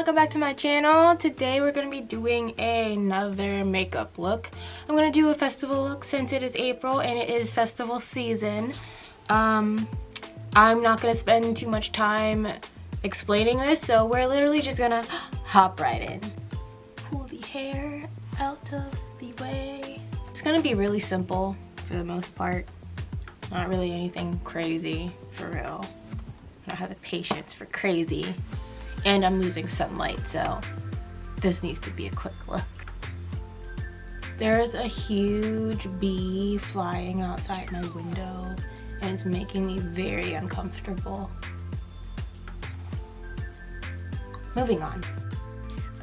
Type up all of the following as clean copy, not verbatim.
welcome back to my channel. Today we're going to be doing another makeup look. I'm going to do a festival look since it is April and it is festival season. I'm not going to spend too much time explaining this, so we're literally just going to hop right in. Pull the hair out of the way. It's going to be really simple for the most part. Not really anything crazy for real. I don't have the patience for crazy. And I'm losing sunlight, so this needs to be a quick look. There's a huge bee flying outside my window and it's making me very uncomfortable. Moving on.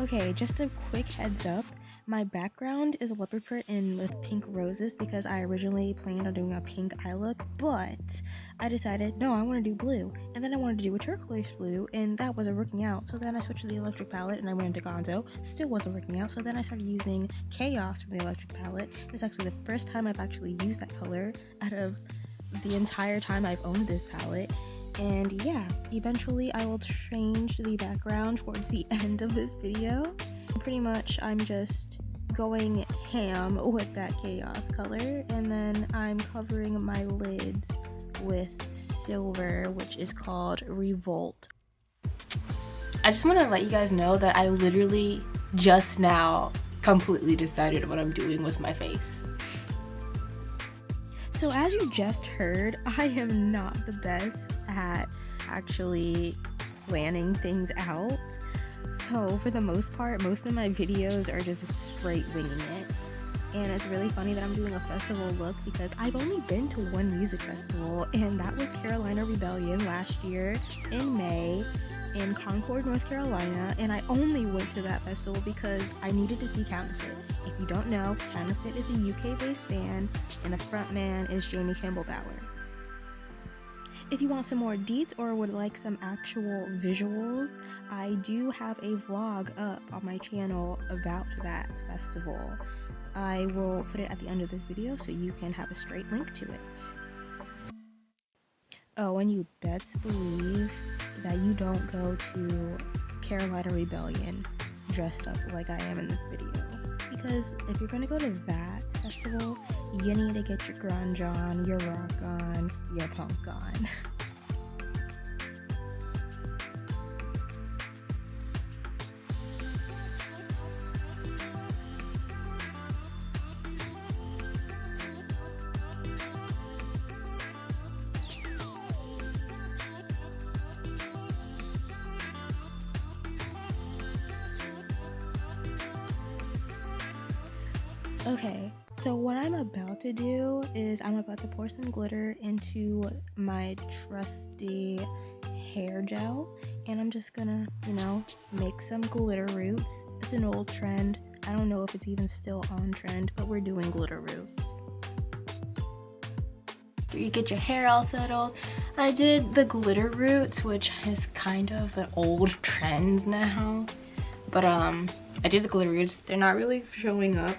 Okay, just a quick heads up. My background is a leopard print with pink roses because I originally planned on doing a pink eye look, but I decided, no, I want to do blue. And then I wanted to do a turquoise blue, and that wasn't working out. So then I switched to the electric palette and I went into Gonzo. Still wasn't working out. So then I started using Chaos from the electric palette. It's actually the first time I've actually used that color out of the entire time I've owned this palette. And yeah, eventually I will change the background towards the end of this video. Pretty much I'm just going ham with that Chaos color, and then I'm covering my lids with silver, which is called Revolt. I just want to let you guys know that I literally just now completely decided what I'm doing with my face. So as you just heard, I am not the best at actually planning things out. So for the most part, most of my videos are just straight winging it. And it's really funny that I'm doing a festival look because I've only been to one music festival, and that was Carolina Rebellion last year in May in Concord, North Carolina. And I only went to that festival because I needed to see Counterfeit. If you don't know, Counterfeit is a UK-based band and the frontman is Jamie Campbell-Bower. If you want some more deets or would like some actual visuals, I do have a vlog up on my channel about that festival. I will put it at the end of this video so you can have a straight link to it. Oh, and you best believe that you don't go to Carolina Rebellion dressed up like I am in this video. Because if you're gonna go to that festival, you need to get your grunge on, your rock on, your punk on. Okay, so what I'm about to do is I'm about to pour some glitter into my trusty hair gel, and I'm just gonna, make some glitter roots. It's an old trend. I don't know if it's even still on trend, but we're doing glitter roots. You get your hair all settled. I did the glitter roots, which is kind of an old trend now, but I did the glitter roots. They're not really showing up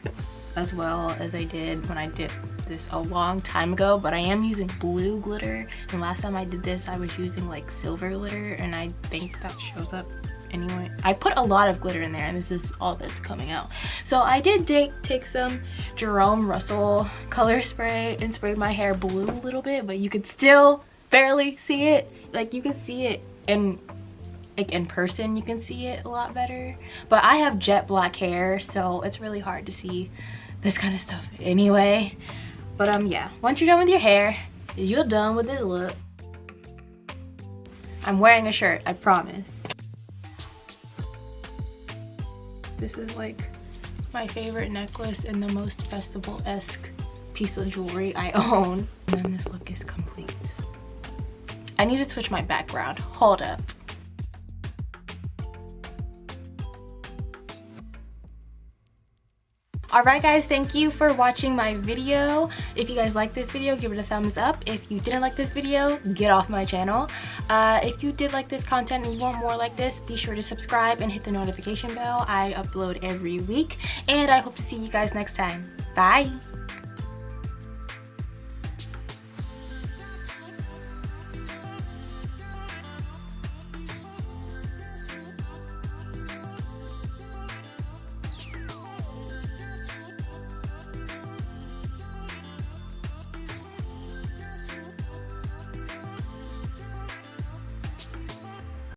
as well as I did when I did this a long time ago, but I am using blue glitter, and last time I did this I was using like silver glitter, and I think that shows up anyway. I put a lot of glitter in there and this is all that's coming out. So I did take some Jerome Russell color spray and sprayed my hair blue a little bit, but you could still barely see it. Like, you can see it in person, you can see it a lot better, but I have jet black hair, so it's really hard to see this kind of stuff anyway. But yeah, once you're done with your hair, you're done with this look. I'm wearing a shirt, I promise. This is like my favorite necklace and the most festival-esque piece of jewelry I own. And then this look is complete. I need to switch my background, hold up. Alright guys, thank you for watching my video. If you guys like this video, give it a thumbs up. If you didn't like this video, get off my channel. If you did like this content and you want more like this, be sure to subscribe and hit the notification bell. I upload every week, and I hope to see you guys next time. Bye!